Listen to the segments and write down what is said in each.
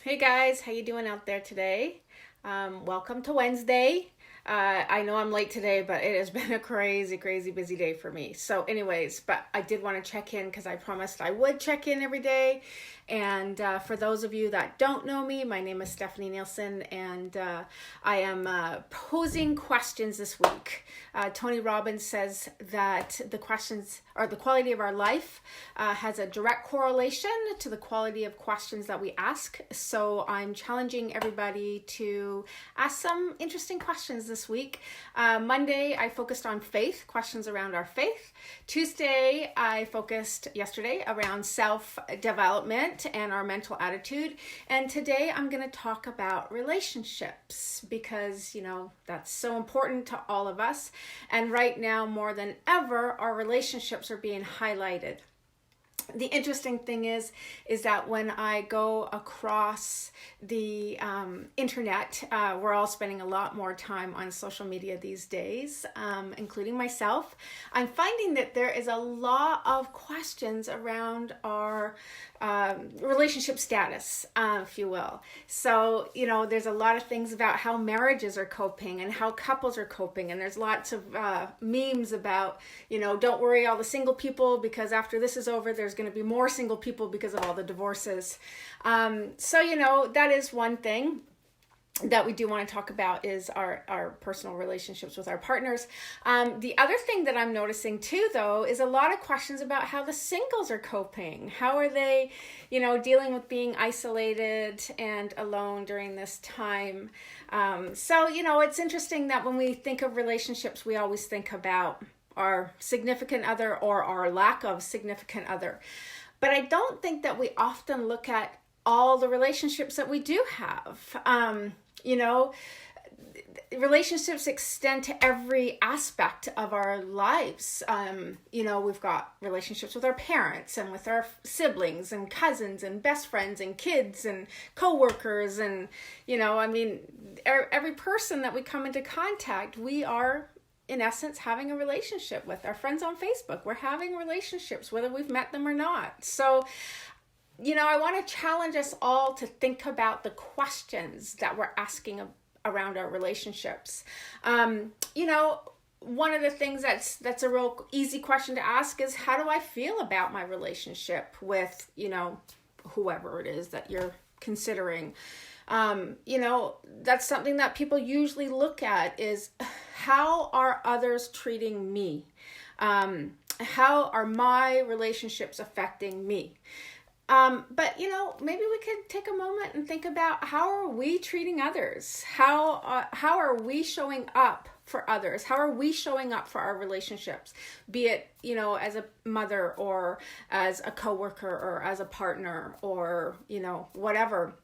Hey guys, how you doing out there today? Welcome to Wednesday. I know I'm late today, but it has been a crazy, crazy busy day for me. So anyways, but I did want to check in because I promised I would check in every day. And for those of you that don't know me, my name is Stephanie Nielsen, and I am posing questions this week. Tony Robbins says that the questions or the quality of our life has a direct correlation to the quality of questions that we ask. So I'm challenging everybody to ask some interesting questions this week. Monday, I focused on faith, questions around our faith. Tuesday, I focused yesterday around self-development and our mental attitude. And today I'm going to talk about relationships because, that's so important to all of us. And right now, more than ever, our relationships are being highlighted. The interesting thing is that when I go across the internet, we're all spending a lot more time on social media these days, including myself. I'm finding that there is a lot of questions around our relationship status, if you will. So, there's a lot of things about how marriages are coping and how couples are coping. And there's lots of memes about, don't worry all the single people because after this is over, there's going to be more single people because of all the divorces. So, that is one thing that we do want to talk about is our personal relationships with our partners. The other thing that I'm noticing too, though, is a lot of questions about how the singles are coping. How are they, dealing with being isolated and alone during this time? So, it's interesting that when we think of relationships, we always think about our significant other or our lack of significant other. But I don't think that we often look at all the relationships that we do have. Relationships extend to every aspect of our lives. We've got relationships with our parents and with our siblings and cousins and best friends and kids and coworkers. And, every person that we come into contact, we are in essence having a relationship with. Our friends on Facebook, we're having relationships, whether we've met them or not. So, I want to challenge us all to think about the questions that we're asking around our relationships. One of the things that's a real easy question to ask is, how do I feel about my relationship with, whoever it is that you're considering? That's something that people usually look at is, how are others treating me? How are my relationships affecting me? But maybe we could take a moment and think about, how are we treating others? How are we showing up for others? How are we showing up for our relationships? Be it, as a mother or as a coworker or as a partner or, whatever.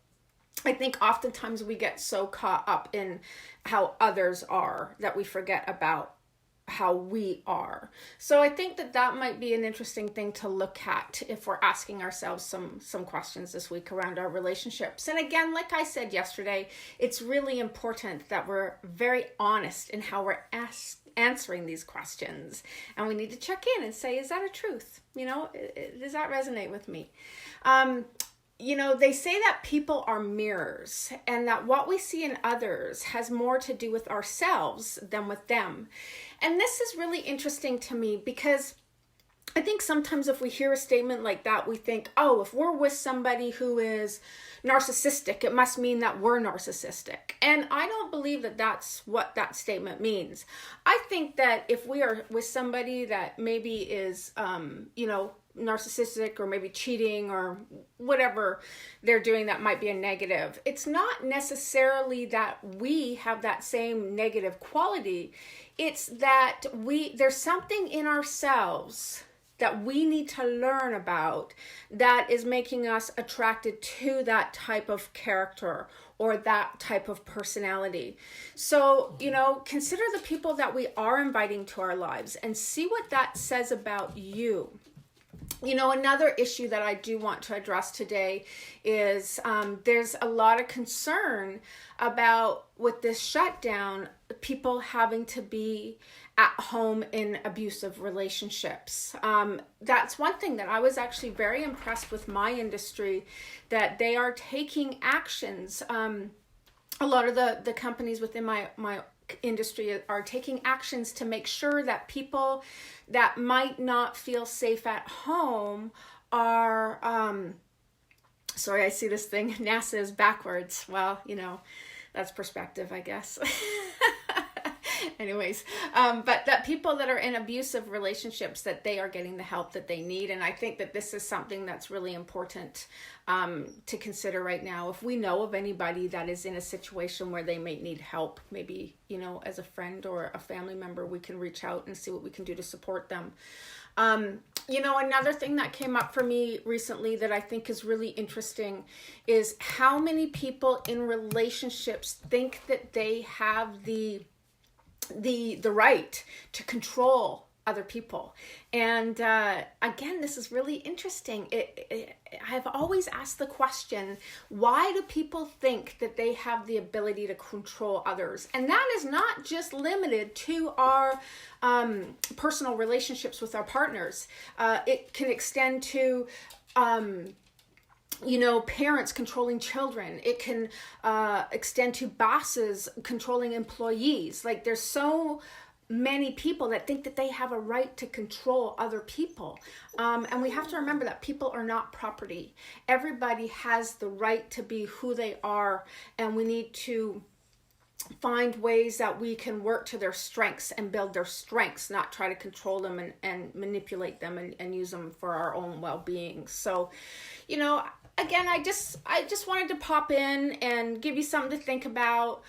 I think oftentimes we get so caught up in how others are that we forget about how we are. So I think that might be an interesting thing to look at if we're asking ourselves some questions this week around our relationships. And again, like I said yesterday, it's really important that we're very honest in how we're answering these questions. And we need to check in and say, is that a truth? Does that resonate with me? They say that people are mirrors and that what we see in others has more to do with ourselves than with them. And this is really interesting to me because I think sometimes if we hear a statement like that, we think, oh, if we're with somebody who is narcissistic, it must mean that we're narcissistic. And I don't believe that that's what that statement means. I think that if we are with somebody that maybe is, narcissistic or maybe cheating or whatever they're doing that might be a negative, it's not necessarily that we have that same negative quality. It's that there's something in ourselves that we need to learn about that is making us attracted to that type of character or that type of personality. So, consider the people that we are inviting to our lives and see what that says about you. Another issue that I do want to address today is there's a lot of concern about, with this shutdown, people having to be at home in abusive relationships. That's one thing that I was actually very impressed with my industry, that they are taking actions. A lot of the companies within my industry are taking actions to make sure that people that might not feel safe at home are, sorry, I see this thing, NASA is backwards. Well, that's perspective, I guess. Anyways, but that people that are in abusive relationships, that they are getting the help that they need. And I think that this is something that's really important to consider right now. If we know of anybody that is in a situation where they may need help, maybe, as a friend or a family member, we can reach out and see what we can do to support them. Another thing that came up for me recently that I think is really interesting is how many people in relationships think that they have the right to control other people. And again, this is really interesting. I've always asked the question, why do people think that they have the ability to control others? And that is not just limited to our personal relationships with our partners. It can extend to parents controlling children. It can extend to bosses controlling employees. Like, there's so many people that think that they have a right to control other people. And we have to remember that people are not property. Everybody has the right to be who they are, and we need to find ways that we can work to their strengths and build their strengths, not try to control them and manipulate them and use them for our own well-being. So, again, I just wanted to pop in and give you something to think about.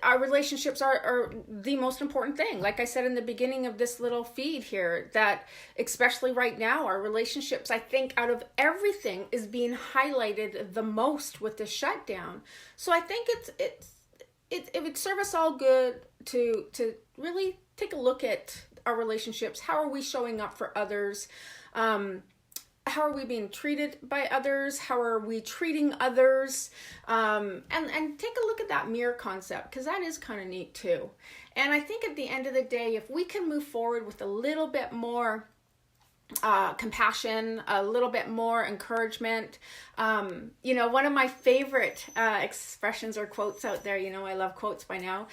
Our relationships are the most important thing. Like I said in the beginning of this little feed here, that especially right now, our relationships, I think, out of everything, is being highlighted the most with the shutdown. So I think it would serve us all good to really take a look at our relationships. How are we showing up for others? How are we being treated by others? How are we treating others? And take a look at that mirror concept, because that is kind of neat too. And I think at the end of the day, if we can move forward with a little bit more compassion, a little bit more encouragement. One of my favorite expressions or quotes out there, I love quotes by now,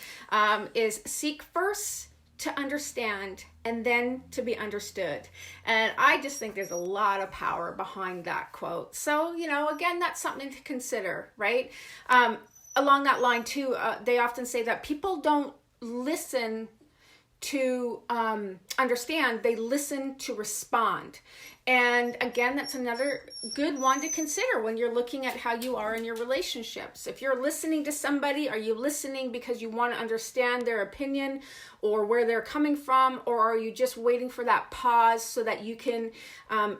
is seek first to understand and then to be understood. And I just think there's a lot of power behind that quote. So, again, that's something to consider, right? Along that line too, they often say that people don't listen to understand, they listen to respond. And again, that's another good one to consider when you're looking at how you are in your relationships. If you're listening to somebody, are you listening because you want to understand their opinion or where they're coming from? Or are you just waiting for that pause so that you can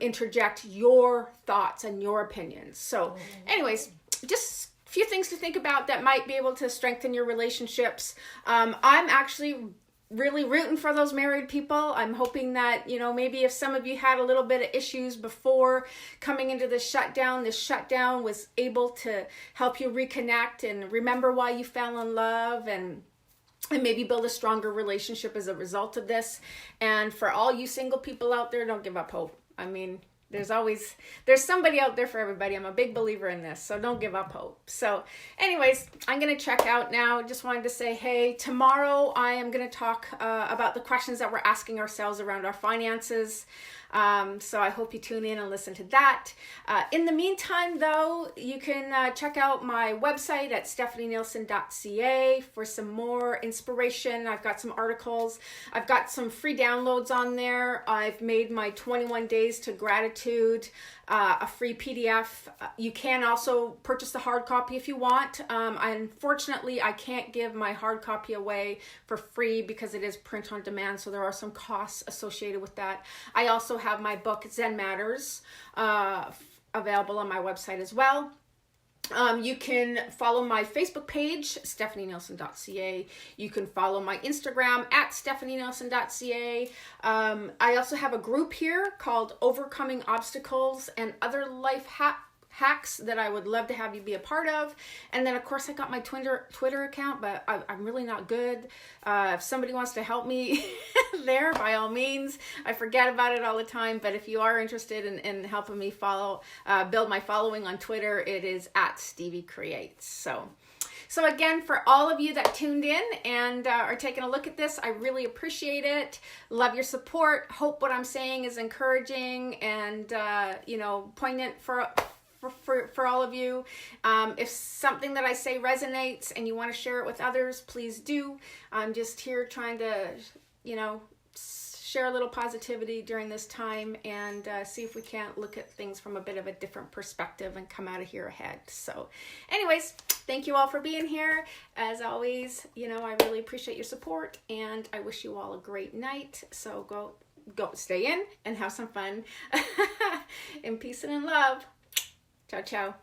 interject your thoughts and your opinions? So anyways, just a few things to think about that might be able to strengthen your relationships. I'm actually really rooting for those married people. I'm hoping that, maybe if some of you had a little bit of issues before coming into this shutdown was able to help you reconnect and remember why you fell in love and maybe build a stronger relationship as a result of this. And for all you single people out there, don't give up hope. I mean, there's somebody out there for everybody. I'm a big believer in this, so don't give up hope. So anyways, I'm going to check out now. Just wanted to say, hey, tomorrow I am going to talk about the questions that we're asking ourselves around our finances. So I hope you tune in and listen to that. In the meantime, though, you can check out my website at stephanienielsen.ca for some more inspiration. I've got some articles. I've got some free downloads on there. I've made my 21 Days to Gratitude, a free PDF. You can also purchase the hard copy if you want. Unfortunately, I can't give my hard copy away for free because it is print on demand, so there are some costs associated with that. I also have my book Zen Matters available on my website as well. You can follow my Facebook page, stephanienelson.ca. You can follow my Instagram at stephanienelson.ca. I also have a group here called Overcoming Obstacles and Other Life Hacks that I would love to have you be a part of. And then, of course, I got my Twitter account, but I'm really not good. If somebody wants to help me there, by all means. I forget about it all the time, but if you are interested in helping me build my following on Twitter, it is at Stevie Creates. So again, for all of you that tuned in and are taking a look at this, I really appreciate it. Love your support. Hope what I'm saying is encouraging and, poignant for all of you. If something that I say resonates and you want to share it with others, please do. I'm just here trying to, share a little positivity during this time and see if we can't look at things from a bit of a different perspective and come out of here ahead. So anyways, thank you all for being here. As always, I really appreciate your support and I wish you all a great night. So go stay in and have some fun in peace and in love. Ciao, ciao.